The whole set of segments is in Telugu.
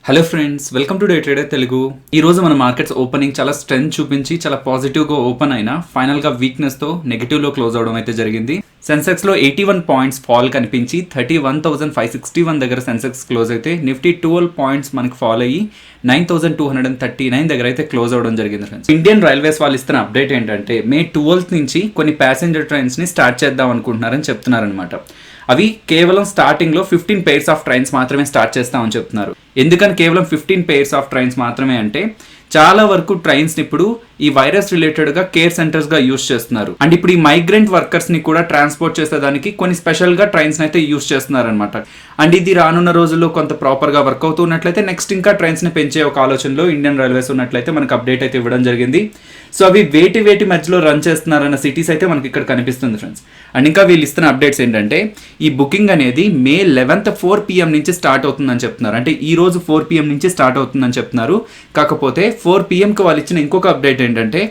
Hello friends, welcome to day trader Telugu. ఈ రోజు మన మార్కెట్స్ ఓపెనింగ్ చాలా స్ట్రెంత్ చూపించి చాలా పాజిటివ్గా ఓపెన్ అయినా ఫైనల్గా వీక్నెస్తో నెగిటివ్లో క్లోజ్ అవడం అయితే జరిగింది. సెన్సెక్స్లో 81 పాయింట్స్ ఫాల్ కనిపించి 31,561 దగ్గర సెన్సెక్స్ క్లోజ్ అయితే నిఫ్టీ 12 పాయింట్స్ మనకి ఫాల్ అయ్యి 9,239 దగ్గర అయితే క్లోజ్ అవడం జరిగింది. ఫ్రెండ్స్, ఇండియన్ రైల్వేస్ వాళ్ళు ఇస్తున్న అప్డేట్ ఏంటంటే మే 12th నుంచి కొన్ని ప్యాసింజర్ ట్రైన్స్ని స్టార్ట్ చేద్దాం అనుకుంటున్నారని చెప్తున్నారనమాట. అవి కేవలం స్టార్టింగ్లో 15 pairs ఆఫ్ ట్రైన్స్ మాత్రమే స్టార్ట్ చేస్తామని చెప్తున్నారు. ఎందుకని కేవలం 15 pairs ఆఫ్ ట్రైన్స్ మాత్రమే అంటే చాలా వరకు ట్రైన్స్ ఇప్పుడు ఈ వైరస్ రిలేటెడ్గా కేర్ సెంటర్స్గా యూస్ చేస్తున్నారు. అండ్ ఇప్పుడు ఈ మైగ్రెంట్ వర్కర్స్ని కూడా ట్రాన్స్పోర్ట్ చేసేదానికి కొన్ని స్పెషల్గా ట్రైన్స్ అయితే యూస్ చేస్తున్నారు అనమాట. అండ్ ఇది రానున్న రోజుల్లో కొంత ప్రాపర్గా వర్క్ అవుతున్నట్లయితే నెక్స్ట్ ఇంకా ట్రైన్స్ని పెంచే ఒక ఆలోచనలో ఇండియన్ రైల్వేస్ ఉన్నట్లయితే మనకు అప్డేట్ అయితే ఇవ్వడం జరిగింది. సో అవి వేటి మధ్యలో రన్ చేస్తున్నారన్న సిటీస్ అయితే మనకి ఇక్కడ కనిపిస్తుంది ఫ్రెండ్స్. అండ్ ఇంకా వీళ్ళు ఇస్తున్న అప్డేట్స్ ఏంటంటే ఈ బుకింగ్ అనేది మే 11th 4 PM నుంచి స్టార్ట్ అవుతుందని చెప్తున్నారు. అంటే ఈ రోజు 4 PM నుంచి స్టార్ట్ అవుతుందని చెప్తున్నారు. కాకపోతే 4 PMకి వాళ్ళు ఇచ్చిన ఇంకొక అప్డేట్ ఏంటంటే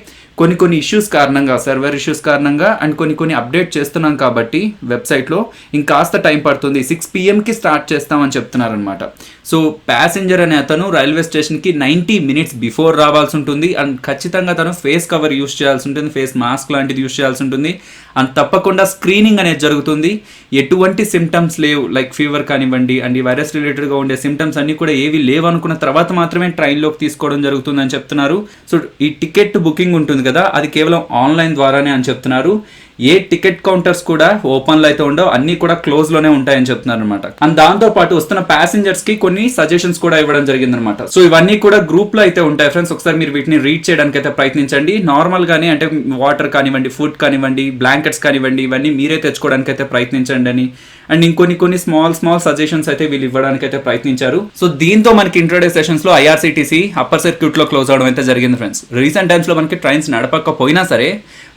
కొన్ని ఇష్యూస్ కారణంగా, సర్వర్ ఇష్యూస్ కారణంగా అండ్ కొన్ని అప్డేట్ చేస్తున్నాం కాబట్టి వెబ్సైట్లో ఇంకాస్త టైం పడుతుంది, 6 PMకి స్టార్ట్ చేస్తామని చెప్తున్నారు అనమాట. సో ప్యాసింజర్ అనే అతను రైల్వే స్టేషన్కి 90 minutes బిఫోర్ రావాల్సి ఉంటుంది. అండ్ ఖచ్చితంగా తను ఫేస్ కవర్ యూస్ చేయాల్సి ఉంటుంది, ఫేస్ మాస్క్ లాంటిది యూస్ చేయాల్సి ఉంటుంది. అండ్ తప్పకుండా స్క్రీనింగ్ అనేది జరుగుతుంది. ఎటువంటి సిమ్టమ్స్ లేవు, లైక్ ఫీవర్ కానివ్వండి అండ్ ఈ వైరస్ రిలేటెడ్గా ఉండే సిమ్టమ్స్ అన్నీ కూడా ఏవి లేవు అనుకున్న తర్వాత మాత్రమే ట్రైన్లోకి తీసుకోవడం జరుగుతుందని చెప్తున్నారు. సో ఈ టికెట్ బుకింగ్ ఉంటుంది కదా, అది కేవలం ఆన్లైన్ ద్వారానే అని చెప్తున్నారు. ఏ టికెట్ కౌంటర్స్ కూడా ఓపెన్లో అయితే ఉండవు, అన్నీ కూడా క్లోజ్లోనే ఉంటాయని చెప్తున్నారు అనమాట. అండ్ దాంతో పాటు వస్తున్న ప్యాసింజర్స్కి కొన్ని సజెషన్స్ కూడా ఇవ్వడం జరిగిందనమాట. సో ఇవన్నీ కూడా గ్రూప్లో అయితే ఉంటాయి ఫ్రెండ్స్. ఒకసారి మీరు వీటిని రీడ్ చేయడానికి అయితే ప్రయత్నించండి. నార్మల్గానే అంటే వాటర్ కానివ్వండి, ఫుడ్ కానివ్వండి, బ్లాంకెట్స్ కానివ్వండి, ఇవన్నీ మీరే తెచ్చుకోవడానికి అయితే ప్రయత్నించండి అని. అండ్ ఇంకొన్ని స్మాల్ సజెషన్స్ అయితే వీళ్ళు ఇవ్వడానికి అయితే ప్రయత్నించారు. సో దీంతో మనకి ఇంట్రోడే సెషన్స్ లో ఐఆర్సీటీసీ అప్పర్ సర్క్యూట్ లో క్లోజ్ అవడం అయితే జరిగింది ఫ్రెండ్స్. రీసెంట్ టైమ్స్ లో మనకి ట్రైన్స్ నడపకపోయినా సరే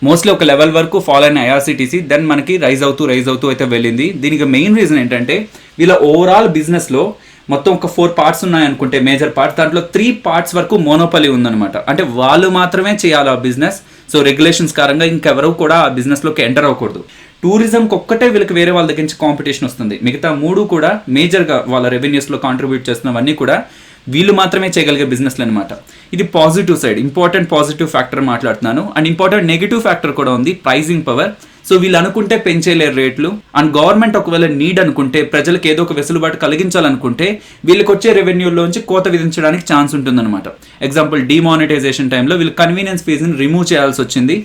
మోస్ట్లీ ఒక లెవెల్ వరకు ఫాల్ అయిన ఐఆర్సీటీసీ దెన్ మనకి రైజ్ అవుతూ అయితే వెళ్ళింది. దీనికి మెయిన్ రీజన్ ఏంటంటే వీళ్ళ ఓవరాల్ బిజినెస్ లో మొత్తం ఒక 4 parts ఉన్నాయనుకుంటే మేజర్ పార్ట్స్, దాంట్లో 3 parts వరకు మోనోపలి ఉందన్నమాట. అంటే వాళ్ళు మాత్రమే చేయాలి ఆ బిజినెస్. సో రెగ్యులేషన్స్ కారణంగా ఇంకెవరు కూడా ఆ బిజినెస్లోకి ఎంటర్ అవ్వకూడదు. టూరిజంకి ఒక్కటే వీళ్ళకి వేరే వాళ్ళ దగ్గర నుంచి కాంపిటీషన్ వస్తుంది. మిగతా 3 కూడా మేజర్గా వాళ్ళ రెవెన్యూస్లో కాంట్రిబ్యూట్ చేస్తున్నవన్నీ కూడా వీళ్ళు మాత్రమే చేయగలిగే బిజినెస్లు అనమాట. ఇది positive side, important positive factor మాట్లాడుతున్నాను. అండ్ ఇంపార్టెంట్ నెగిటివ్ ఫ్యాక్టర్ కూడా ఉంది, ప్రైజింగ్ పవర్. సో వీళ్ళు అనుకుంటే పెంచేలేరు రేట్లు. అండ్ గవర్నమెంట్ ఒకవేళ నీడ్ అనుకుంటే, ప్రజలకు ఏదో ఒక వెసులుబాటు కలిగించాలనుకుంటే వీళ్ళకి వచ్చే రెవెన్యూలోంచి కోత విధించడానికి ఛాన్స్ ఉంటుందన్నమాట. ఎగ్జాంపుల్ డిమానిటైజేషన్ టైంలో వీళ్ళు కన్వీనియన్స్ ఫీజుని రిమూవ్ చేయాల్సి వచ్చింది.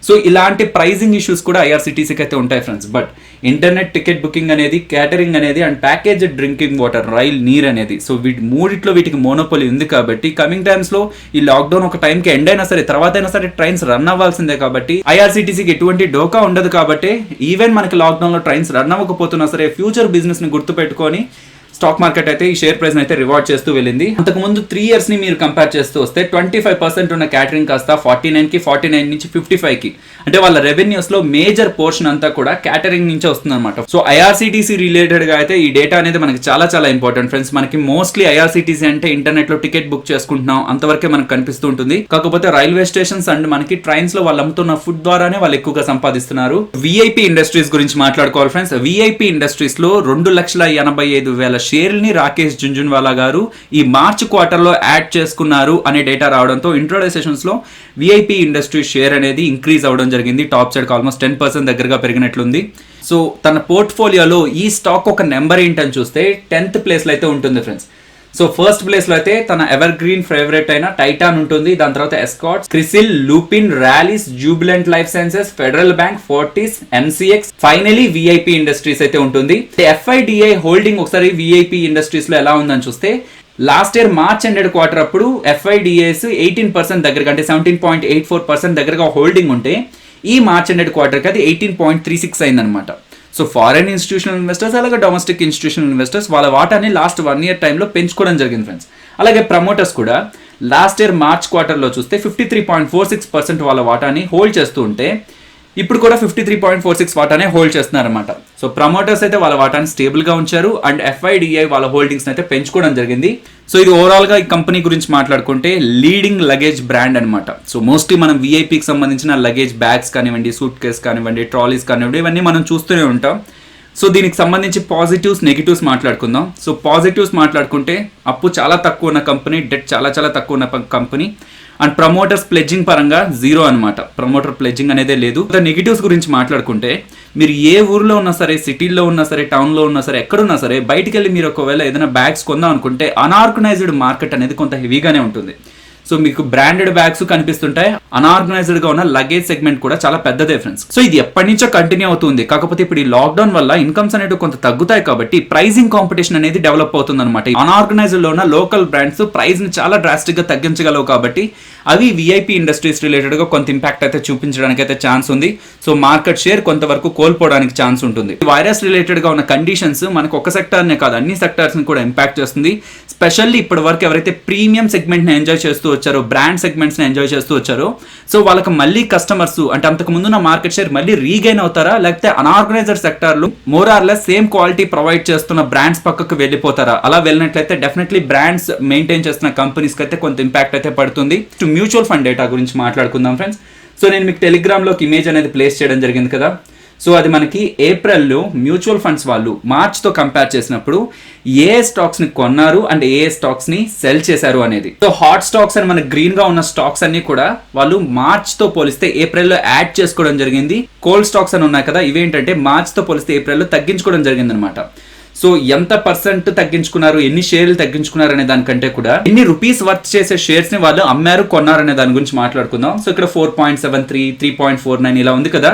సో ఇలాంటి ప్రైజింగ్ ఇష్యూస్ కూడా ఐఆర్సీటీసీకి అయితే ఉంటాయి friends. But internet ticket booking అనేది, క్యాటరింగ్ అనేది and package drinking water, Rail Neer అనేది, సో వీటికి మోనోపొలి ఉంది కాబట్టి కమింగ్ టైమ్స్లో ఈ లాక్డౌన్ ఒక టైంకి ఎండ్ అయినా సరే, తర్వాత అయినా సరే ట్రైన్స్ రన్ అవ్వాల్సిందే కాబట్టి ఐఆర్సీటీసీకి ఎటువంటి డోకా ఉండదు. కాబట్టి ఈవెన్ మనకి లాక్డౌన్లో ట్రైన్స్ రన్ అవ్వకపోతున్నా సరే ఫ్యూచర్ బిజినెస్ని గుర్తుపెట్టుకొని స్టాక్ మార్కెట్ అయితే ఈ షేర్ ప్రైస్ అయితే రివార్డ్ చేస్తూ వెళ్ళింది. అంతకుముందు 3 years ని మీరు కంపేర్ చేస్తూ వస్తే 25% ఉన్న క్యాటరింగ్ కాస్త 49 నుంచి 55కి, అంటే వాళ్ళ రెవెన్యూస్ లో మేజర్ పోర్షన్ అంతా కూడా క్యాటరింగ్ నుంచే వస్తుంది అనమాట. సో ఐఆర్సీటీసీ రిలేటెడ్ గా అయితే ఈ డేటా అనేది మనకి చాలా ఇంపార్టెంట్ ఫ్రెండ్స్. మనకి మోస్ట్లీ ఐఆర్సీటీసీ అంటే ఇంటర్నెట్ లో టికెట్ బుక్ చేసుకుంటున్నాం అంతవరకే మనకు కనిపిస్తూ ఉంటుంది. కాకపోతే రైల్వే స్టేషన్స్ అండ్ మనకి ట్రైన్స్ లో వాళ్ళు అమ్ముతున్న ఫుడ్ ద్వారానే వాళ్ళు ఎక్కువగా సంపాదిస్తున్నారు. విఐపి ఇండస్ట్రీస్ గురించి మాట్లాడుకోవాలి ఫ్రెండ్స్. విఐపి ఇండస్ట్రీస్ లో 2,85,000 షేర్ని రాకేష్ జుంజున్వాలా గారు ఈ మార్చ్ క్వార్టర్లో యాడ్ చేసుకున్నారు అనే డేటా రావడంతో ఇంట్రోడే సెషన్స్ లో విఐపి ఇండస్ట్రీ షేర్ అనేది ఇంక్రీజ్ అవడం జరిగింది. టాప్ సైడ్ ఆల్మోస్ట్ 10% దగ్గరగా పెరిగినట్లుంది. సో తన పోర్ట్ఫోలియోలో ఈ స్టాక్ ఒక నెంబర్ ఏంటని చూస్తే 10th ప్లేస్లో అయితే ఉంటుంది ఫ్రెండ్స్. సో ఫస్ట్ ప్లేస్లో అయితే తన ఎవర్ గ్రీన్ ఫేవరెట్ అయిన టైటాన్ ఉంటుంది. దాని తర్వాత Escorts, Crisil, Lupin, Rallis, Jubilant Life Sciences, Federal Bank, Fortis, MCX, finally VIP Industries అయితే ఉంటుంది. ఎఫ్ఐడిఐ హోల్డింగ్ ఒకసారి విఐపి ఇండస్ట్రీస్ లో ఎలా ఉందని చూస్తే last year March ended quarter అప్పుడు ఎఫ్ఐడిఐస్ 18% దగ్గరగా, అంటే 17.84% దగ్గరగా హోల్డింగ్ ఉంటే ఈ మార్చ్ ఎండెడ్ క్వార్టర్కి అది 18.36 అయిందనమాట. సో ఫారెన్ ఇన్స్టిట్యూషనల్ ఇన్వెస్టర్స్ అలాగే డొమెస్టిక్ ఇన్స్టిట్యూషనల్ ఇన్వెస్టర్స్ వాళ్ళ వాటాని లాస్ట్ 1 year టైంలో పెంచుకోవడం జరిగింది ఫ్రెండ్స్. అలాగే ప్రమోటర్స్ కూడా లాస్ట్ ఇయర్ మార్చ్ క్వార్టర్లో చూస్తే 53.46% వాళ్ళ వాటాని హోల్డ్ చేస్తూ ఉంటే ఇప్పుడు కూడా 53.46 వాటానే హోల్డ్ చేస్తున్నారన్నమాట. సో ప్రమోటర్స్ అయితే వాళ్ళ వాటాని స్టేబుల్గా ఉంచారు అండ్ ఎఫ్ఐడిఐ వాళ్ళ హోల్డింగ్స్ అయితే పెంచుకోవడం జరిగింది. సో ఇది ఓవరాల్గా ఈ కంపెనీ గురించి మాట్లాడుకుంటే లీడింగ్ లగేజ్ బ్రాండ్ అనమాట. సో మోస్ట్లీ మనం విఐపికి సంబంధించిన లగేజ్ బ్యాగ్స్ కానివ్వండి, సూట్ కేస్ కానివ్వండి, ట్రాలీస్ కానివ్వండి, ఇవన్నీ మనం చూస్తూనే ఉంటాం. సో దీనికి సంబంధించి పాజిటివ్స్ నెగిటివ్స్ మాట్లాడుకుందాం. సో పాజిటివ్స్ మాట్లాడుకుంటే అప్పు చాలా తక్కువ ఉన్న కంపెనీ, డెట్ చాలా చాలా తక్కువ ఉన్న కంపెనీ, అండ్ ప్రమోటర్స్ ప్లెడ్జింగ్ పరంగా జీరో అనమాట. ప్రమోటర్ ప్లెడ్జింగ్ అనేదే లేదు. నెగిటివ్స్ గురించి మాట్లాడుకుంటే మీరు ఏ ఊర్లో ఉన్నా సరే, సిటీలో ఉన్నా సరే, టౌన్లో ఉన్నా సరే, ఎక్కడున్నా సరే, బయటికి వెళ్ళి మీరు ఒకవేళ ఏదైనా బ్యాగ్స్ కొందాం అనుకుంటే అన్ఆర్గనైజ్డ్ మార్కెట్ అనేది కొంత హెవీగానే ఉంటుంది. సో మీకు బ్రాండెడ్ బ్యాగ్స్ కనిపిస్తుంటాయి, అన్ఆర్గనైజ్డ్ గా ఉన్న లగేజ్ సెగ్మెంట్ కూడా చాలా పెద్దదే ఫ్రెండ్స్. సో ఇది ఎప్పటి నుంచో కంటిన్యూ అవుతుంది. కాకపోతే ఇప్పుడు ఈ లాక్డౌన్ వల్ల ఇన్కమ్స్ అనేవి కొంత తగ్గుతాయి కాబట్టి ప్రైజింగ్ కాంపిటీషన్ అనేది డెవలప్ అవుతుంది అనమాట. అన్ఆర్గనైజ్డ్ లో ఉన్న లోకల్ బ్రాండ్స్ ప్రైస్ ని చాలా డ్రాస్టిక్ గా తగ్గించగలవు కాబట్టి అవి విఐపి ఇండస్ట్రీస్ రిలేటెడ్ గా కొంత ఇంపాక్ట్ అయితే చూపించడానికి అయితే ఛాన్స్ ఉంది. సో మార్కెట్ షేర్ కొంతవరకు కోల్పోవడానికి ఛాన్స్ ఉంటుంది. వైరస్ రిలేటెడ్ గా ఉన్న కండిషన్స్ మనకు ఒక సెక్టర్ నే కాదు, అన్ని సెక్టర్స్ ని కూడా ఇంపాక్ట్ చేస్తుంది. స్పెషల్లీ ఇప్పటి వరకు ఎవరైతే ప్రీమియం సెగ్మెంట్ ని ఎంజాయ్ చేస్తూ వచ్చారో, బ్రాండ్ సెగ్మెంట్స్ ని ఎంజాయ్ చేస్తూ వచ్చారో, సో వాళ్ళకి మళ్ళీ కస్టమర్స్ అంటే అంతకు ముందున్న మార్కెట్ షేర్ మళ్ళీ రీగైన్ అవుతారా, లేకపోతే అన్ఆర్గనైజర్ సెక్టర్ లో more or less same quality provide చేస్తున్న బ్రాండ్స్ పక్కకు వెళ్ళిపోతారా? అలా వెళ్ళినట్లయితే డెఫినెట్లీ బ్రాండ్స్ మెయింటైన్ చేస్తున్న కంపెనీస్ కి అయితే కొంత ఇంపాక్ట్ అయితే పడుతుంది. మ్యూచువల్ ఫండ్ డేటా గురించి మాట్లాడుకుందాం ఫ్రెండ్స్. సో నేను మీకు టెలిగ్రామ్ లోకి ఇమేజ్ అనేది ప్లేస్ చేయడం జరిగింది కదా. సో అది మనకి ఏప్రిల్లో మ్యూచువల్ ఫండ్స్ వాళ్ళు మార్చ్తో కంపేర్ చేసినప్పుడు ఏ స్టాక్స్ ని కొన్నారు అండ్ ఏ స్టాక్స్ ని సెల్ చేశారు అనేది. సో హాట్ స్టాక్స్ అని మనకి గ్రీన్ గా ఉన్న స్టాక్స్ అన్ని కూడా వాళ్ళు మార్చ్ తో పోలిస్తే ఏప్రిల్లో యాడ్ చేసుకోవడం జరిగింది. కోల్డ్ స్టాక్స్ అని ఉన్నాయి కదా, ఇవేంటంటే మార్చ్ తో పోలిస్తే ఏప్రిల్లో తగ్గించుకోవడం జరిగింది అనమాట. సో ఎంత పర్సెంట్ తగ్గించుకున్నారు, ఎన్ని షేర్లు తగ్గించుకున్నారు అనే దానికంటే కూడా ఎన్ని రూపీస్ వర్త్ చేసే షేర్స్ ని వాళ్ళు అమ్మారు, కొన్నారు అనే దాని గురించి మాట్లాడుకుందాం. సో ఇక్కడ 4.73, 3.49 ఇలా ఉంది కదా,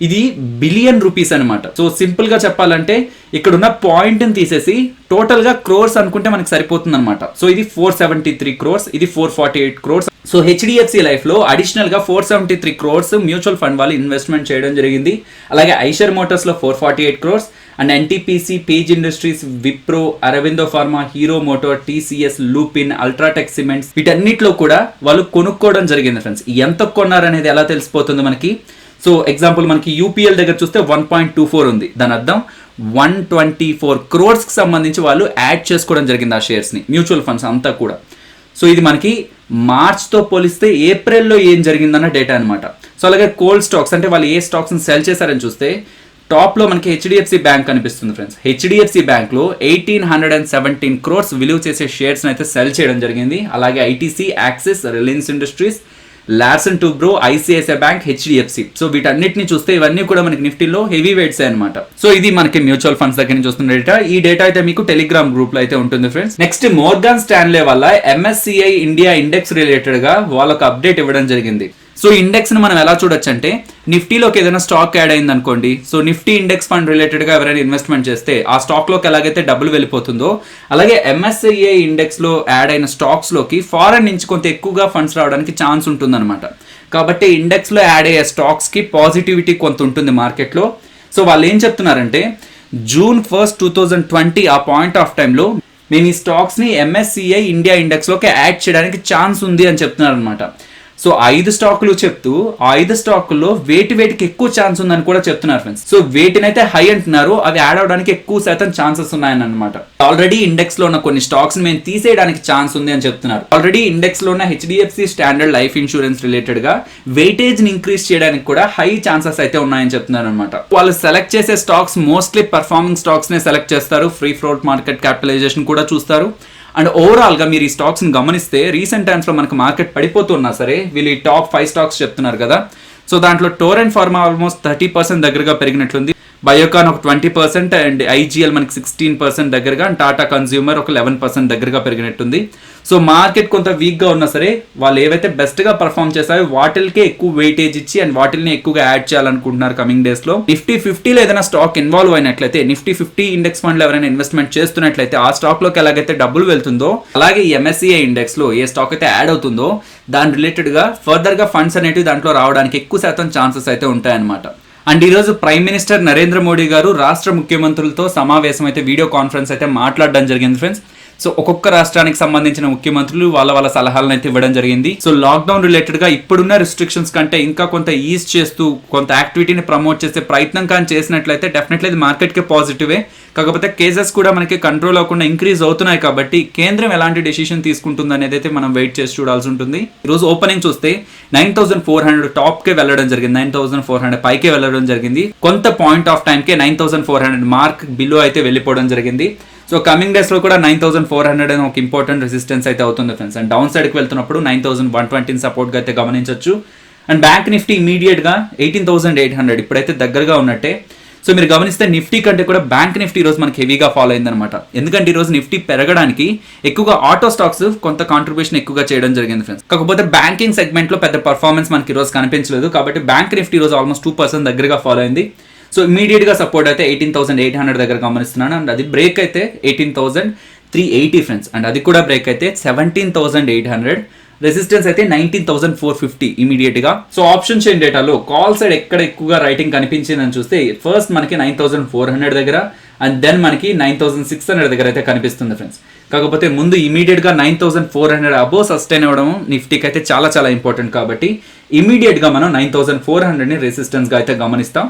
ఇది బిలియన్ రూపీస్ అనమాట. సో సింపుల్ గా చెప్పాలంటే ఇక్కడ ఉన్న పాయింట్ ని తీసేసి టోటల్ గా క్రోర్స్ అనుకుంటే మనకి సరిపోతుంది అనమాట. సో ఇది 473 క్రోర్స్, ఇది 448 క్రోర్స్. సో హెచ్డిఎఫ్సి లైఫ్ లో అడిషనల్ గా 473 క్రోర్స్ మ్యూచువల్ ఫండ్ వాళ్ళు ఇన్వెస్ట్మెంట్ చేయడం జరిగింది. అలాగే ఐషర్ మోటార్స్ లో 448 crores and NTPC, page industries, Wipro, Aurobindo pharma, hero motor, TCS, Lupin, UltraTech cements వీటన్నిటిలో కూడా వాళ్ళు కొనుక్కోవడం జరిగింది ఫ్రెండ్స్. ఎంత కొన్నారు అనేది ఎలా తెలిసిపోతుంది మనకి. సో ఎగ్జాంపుల్ మనకి యూపీఎల్ దగ్గర చూస్తే 1.24 ఉంది, దాని అర్థం 124 క్రోర్స్ కి సంబంధించి వాళ్ళు యాడ్ చేసుకోవడం జరిగింది ఆ షేర్స్ ని, మ్యూచువల్ ఫండ్స్ అంతా కూడా. సో ఇది మనకి మార్చ్ తో పోలిస్తే ఏప్రిల్లో ఏం జరిగిందన్న డేటా అనమాట. సో అలాగే కోల్డ్ స్టాక్స్ అంటే వాళ్ళు ఏ స్టాక్స్ ని సెల్ చేశారని చూస్తే టాప్ లో మనకి హెచ్డిఎఫ్సి బ్యాంక్ కనిపిస్తుంది ఫ్రెండ్స్. హెచ్డిఎఫ్సి బ్యాంక్ లో 1817 క్రోర్స్ విలువ చేసే షేర్స్ అయితే సెల్ చేయడం జరిగింది. అలాగే ITC, Axis, Reliance Industries, Larsen Toubro, ICICI Bank, HDFC. So వీటన్నిటిని చూస్తే ఇవన్నీ కూడా మనకి నిఫ్టీలో హెవీ వెయిట్స్ అనమాట. సో ఇది మనకి మ్యూచువల్ ఫండ్స్ దగ్గర నుంచి వస్తున్న డేటా. ఈ డేటా అయితే మీకు టెలిగ్రామ్ గ్రూప్ లో అయితే ఉంటుంది ఫ్రెండ్స్. నెక్స్ట్ మోర్గాన్ స్టాన్లే వల్ల ఎంఎస్సిఐ ఇండియా ఇండెక్స్ రిలేటెడ్ గా వాళ్ళకి అప్డేట్ ఇవ్వడం జరిగింది. సో ఇండెక్స్ ని మనం ఎలా చూడొచ్చు అంటే నిఫ్టీలోకి ఏదైనా స్టాక్ యాడ్ అయింది అనుకోండి, so Nifty index fund related గా ఎవరైనా ఇన్వెస్ట్మెంట్ చేస్తే ఆ స్టాక్ లోకి ఎలాగైతే డబ్బులు వెళ్ళిపోతుందో, అలాగే ఎంఎస్సిఐ ఇండెక్స్ లో యాడ్ అయిన స్టాక్స్ లోకి ఫారెన్ నుంచి కొంత ఎక్కువగా ఫండ్స్ రావడానికి ఛాన్స్ ఉంటుంది అనమాట. కాబట్టి ఇండెక్స్ లో యాడ్ అయ్యే స్టాక్స్ కి పాజిటివిటీ కొంత ఉంటుంది మార్కెట్ లో. సో వాళ్ళు ఏం చెప్తున్నారంటే June 1, 2020 ఆ పాయింట్ ఆఫ్ టైంలో మేము ఈ స్టాక్స్ ని ఎంఎస్సిఐ ఇండియా ఇండెక్స్ లోకి యాడ్ చేయడానికి ఛాన్స్ ఉంది అని చెప్తున్నారు అనమాట. సో 5 స్టాకులు చెప్తూ ఆ 5 స్టాకుల్లో వేటికి ఎక్కువ ఛాన్స్ ఉందని కూడా చెప్తున్నారు ఫ్రెండ్స్. సో వేటినైతే హై అంటున్నారు, అవి యాడ్ అవడానికి ఎక్కువ శాతం ఛాన్సెస్ ఉన్నాయని అనమాట. ఆల్రెడీ ఇండెక్స్ లో ఉన్న కొన్ని స్టాక్స్ ని మేము తీసేయడానికి ఛాన్స్ ఉంది అని చెప్తున్నారు. ఆల్రెడీ ఇండెక్స్ లో ఉన్న HDFC standard life insurance related గా వెయిటేజ్ ని ఇంక్రీజ్ చేయడానికి కూడా హై ఛాన్సెస్ అయితే ఉన్నాయని చెప్తున్నారు అనమాట. వాళ్ళు సెలెక్ట్ చేసే స్టాక్స్ మోస్ట్లీ పర్ఫార్మింగ్ స్టాక్స్ నే సెలెక్ట్ చేస్తారు, ఫ్రీ ఫ్లోట్ మార్కెట్ క్యాపిటలైజేషన్ కూడా చూస్తారు. అండ్ ఓవరాల్ గా మీరు ఈ స్టాక్స్ ని గమనిస్తే రీసెంట్ టైమ్స్ లో మనకు మార్కెట్ పడిపోతున్నా సరే వీళ్ళు ఈ టాప్ 5 స్టాక్స్ చెప్తున్నారు కదా. సో దాంట్లో టోరెంట్ ఫార్మా ఆల్మోస్ట్ 30% దగ్గరగా పెరిగినట్లుంది, బయోకాన్ ఒక 20% అండ్ ఐజీఎల్ మనకి 16% దగ్గరగా, అండ్ టాటా కన్స్యూమర్ ఒక 11% దగ్గరగా పెరిగినట్టుంది. సో మార్కెట్ కొంత వీక్ గా ఉన్నా సరే వాళ్ళు ఏవైతే బెస్ట్ గా పర్ఫామ్ చేస్తాయో వాటిల్కే ఎక్కువ వెయిటేజ్ ఇచ్చి అండ్ వాటిల్ని ఎక్కువగా యాడ్ చేయాలనుకుంటున్నారు కమింగ్ డేస్ లో. నిఫ్టీ 50లో ఏదైనా స్టాక్ ఇన్వాల్వ్ అయినట్లయితే, నిఫ్టీ 50 ఇండెక్స్ ఫండ్ లో ఎవరైనా ఇన్వెస్ట్మెంట్ చేస్తున్నట్లయితే ఆ స్టాక్ లోకి ఎలాగైతే డబ్బులు వెళ్తుందో, అలాగే ఎంఎస్సిఐ ఇండెక్స్ లో ఏ స్టాక్ అయితే యాడ్ అవుతుందో దాని రిలేటెడ్ గా ఫర్దర్ గా ఫండ్స్ అనేవి దాంట్లో రావడానికి ఎక్కువ శాతం ఛాన్సెస్ అయితే ఉంటాయన్నమాట. అండ్ ఈరోజు ప్రైమ్ మినిస్టర్ నరేంద్ర మోడీ గారు రాష్ట్ర ముఖ్యమంత్రులతో సమావేశం అయితే వీడియో కాన్ఫరెన్స్ అయితే మాట్లాడడం జరిగింది ఫ్రెండ్స్. సో ఒక్కొక్క రాష్ట్రానికి సంబంధించిన ముఖ్యమంత్రులు వాళ్ళ సలహాలను అయితే ఇవ్వడం జరిగింది. సో లాక్డౌన్ రిలేటెడ్ గా ఇప్పుడున్న రిస్ట్రిక్షన్స్ కంటే ఇంకా కొంత ఈజ్ చేస్తూ కొంత యాక్టివిటీని ప్రమోట్ చేసే ప్రయత్నం కానీ చేసినట్లయితే డెఫినెట్లీ ఇది మార్కెట్ కి పాజిటివే. కాకపోతే కేసెస్ కూడా మనకి కంట్రోల్ అవ్వకుండా ఇంక్రీజ్ అవుతున్నాయి కాబట్టి కేంద్రం ఎలాంటి డెసిషన్ తీసుకుంటుంది అనేది అయితే మనం వెయిట్ చేసి చూడాల్సి ఉంటుంది. ఈ రోజు ఓపెనింగ్ చూస్తే 9400 టాప్ కే వెళ్ళడం జరిగింది, 9400 పైకే వెళ్ళడం జరిగింది. కొంత point of time K 9400 mark below అయితే వెళ్ళిపోవడం జరిగింది. సో కమింగ్ డేస్ లో కూడా 9400 అని ఒక ఇంపార్టెంట్ రెసిస్టెన్స్ అయితే అవుతుంది ఫ్రెండ్స్. అండ్ డౌన్ సైడ్ కి వెళ్తున్నప్పుడు 9120 సపోర్ట్ గా అయితే గమనించవచ్చు. అండ్ బ్యాంక్ నిఫ్టీ ఇమీడియట్ గా 18800 ఇప్పుడైతే దగ్గరగా ఉన్నట్టే. సో మీరు గమనిస్తే నిఫ్టీ కంటే కూడా బ్యాంక్ నిఫ్టీ ఈ రోజు మనకి హెవీగా ఫాలో అయిందనమాట. ఎందుకంటే ఈ రోజు నిఫ్టీ పెరగడానికి ఎక్కువగా ఆటో స్టాక్స్ కొంత కాంట్రిబ్యూషన్ ఎక్కువగా చేయడం జరిగింది ఫ్రెండ్స్. కాకపోతే బ్యాంకింగ్ సెగ్మెంట్ లో పెద్ద పర్ఫార్మెన్స్ మనకి ఈ రోజు కనిపించలేదు కాబట్టి బ్యాంక్ నిఫ్టీ ఈ రోజు ఆల్మోస్ట్ 2% దగ్గరగా ఫాలో అయింది. సో ఇమీడియట్ గా సపోర్ట్ అయితే 18800 దగ్గర గమనిస్తున్నాను. అండ్ అది బ్రేక్ అయితే 18380 ఫ్రెండ్స్. అండ్ అది కూడా బ్రేక్ అయితే 17800. రెసిస్టెన్స్ అయితే 19450 ఇమీడియట్ గా. సో ఆప్షన్ చైన్ డేటాలో కాల్ సైడ్ ఎక్కడ ఎక్కువగా రైటింగ్ కనిపించిందని చూస్తే ఫస్ట్ మనకి 9400 దగ్గర అండ్ దెన్ మనకి 9600 దగ్గర అయితే కనిపిస్తుంది ఫ్రెండ్స్. కాకపోతే ముందు ఇమీడియట్ గా 9400 అబోవ్ సస్టైన్ అవ్వడం నిఫ్టీకి అయితే చాలా చాలా ఇంపార్టెంట్ కాబట్టి ఇమీడియట్ గా మనం 9400 ని రెసిస్టెన్స్ గా అయితే గమనిస్తాం.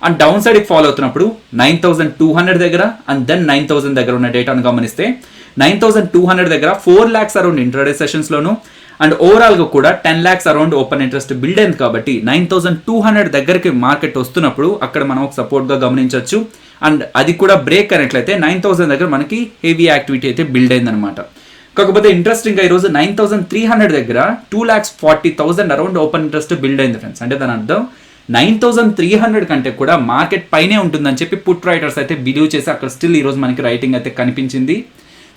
అండ్ డౌన్ సైడ్ కి ఫాలో అవుతున్నప్పుడు 9200 దగ్గర అండ్ దెన్ 9000 దగ్గర ఉన్న డేటాను గమనిస్తే 9200 దగ్గర 4 lakhs around intraday sessions loan and overall గా కూడా 10 lakhs around open interest build అయింది కాబట్టి 9200 దగ్గరికి మార్కెట్ వస్తున్నప్పుడు అక్కడ మనం ఒక సపోర్ట్ గా గమనించవచ్చు. అండ్ అది కూడా బ్రేక్ అయినట్లయితే 9000 దగ్గర మనకి హెవీ యాక్టివిటీ అయితే బిల్డ్ అయింది అనమాట. కాకపోతే ఇంట్రెస్టింగ్ గా ఈ రోజు 9300 దగ్గర 2,40,000 అరౌండ్ ఓపెన్ ఇంట్రెస్ట్ బిల్డ్ అయింది ఫ్రెండ్స్. అంటే దాని అర్థం 9300 కంటే కూడా మార్కెట్ పైనే ఉంటుందని చెప్పి పుట్ రైటర్స్ అయితే బిలీవ్ చేసి అక్కడ స్టిల్ ఈ రోజు మనకి రైటింగ్ అయితే కనిపించింది.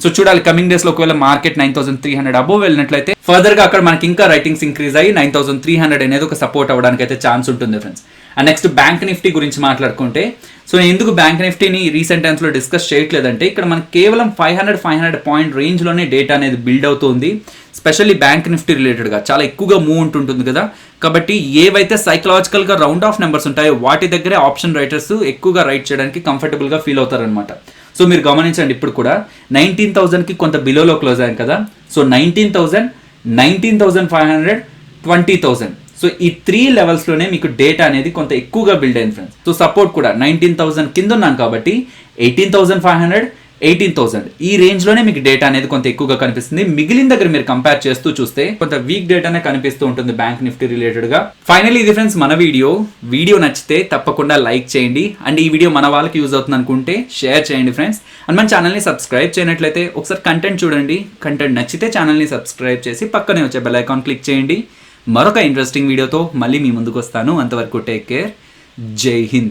సో చూడాలి కమింగ్ డేస్ లో ఒకవేళ మార్కెట్ 9300 అబోవ్ వెళ్ళినట్లయితే ఫర్దర్ గా అక్కడ మనకి ఇంకా రైటింగ్స్ ఇంక్రీజ్ అయ్యి 9300 అనేది ఒక సపోర్ట్ అవ్వడానికి అయితే ఛాన్స్ ఉంటుంది friends. And next bank Nifty గురించి మాట్లాడుకుంటే సో నేను ఎందుకు బ్యాంక్ నిఫ్టీని రీసెంట్ టైమ్స్ లో డిస్కస్ చేయట్లేదంటే ఇక్కడ మనకి కేవలం 500 పాయింట్ రేంజ్ లోనే డేటా అనేది బిల్డ్ అవుతుంది. స్పెషల్లీ బ్యాంక్ నిఫ్టీ రిలేటెడ్ గా చాలా ఎక్కువగా మూవ్ ఉంటుంది కదా కాబట్టి ఏవైతే సైకలాజికల్ గా రౌండ్ ఆఫ్ నెంబర్స్ ఉంటాయో వాటి దగ్గరే ఆప్షన్ రైటర్స్ ఎక్కువగా రైట్ చేయడానికి కంఫర్టబుల్ గా ఫీల్ అవుతారనమాట. సో మీరు గమనించండి ఇప్పుడు కూడా 19,000 కి కొంత బిలోలో క్లోజ్ అయ్యాం కదా. సో 19,000, 19,500, 20,000 సో ఈ 3 లెవెల్స్ లోనే మీకు డేటా అనేది కొంత ఎక్కువగా బిల్డ్ అయింది ఫ్రెండ్స్. సో సపోర్ట్ కూడా 19,000 కింద ఉన్నాను కాబట్టి 18,500, 18,000 ఈ రేంజ్ లోనే మీకు డేటా అనేది కొంత ఎక్కువగా కనిపిస్తుంది. మిగిలిన దగ్గర మీరు కంపేర్ చేస్తూ చూస్తే కొంత వీక్ డేటానే కనిపిస్తూ ఉంటుంది బ్యాంక్ నిఫ్టీ రిలేటెడ్ గా. ఫైనల్లీ ఇది ఫ్రెండ్స్ మన వీడియో నచ్చితే తప్పకుండా లైక్ చేయండి. అండ్ ఈ వీడియో మన వాళ్ళకి యూజ్ అవుతుంది అనుకుంటే షేర్ చేయండి ఫ్రెండ్స్. అండ్ మన ఛానల్ని సబ్స్క్రైబ్ చేయనట్లయితే ఒకసారి కంటెంట్ చూడండి. కంటెంట్ నచ్చితే ఛానల్ని సబ్స్క్రైబ్ చేసి పక్కనే వచ్చే బెల్ ఐకాన్ క్లిక్ చేయండి. మరొక ఇంట్రెస్టింగ్ వీడియోతో మళ్ళీ మీ ముందుకు వస్తాను. అంతవరకు టేక్ కేర్. జై హింద్.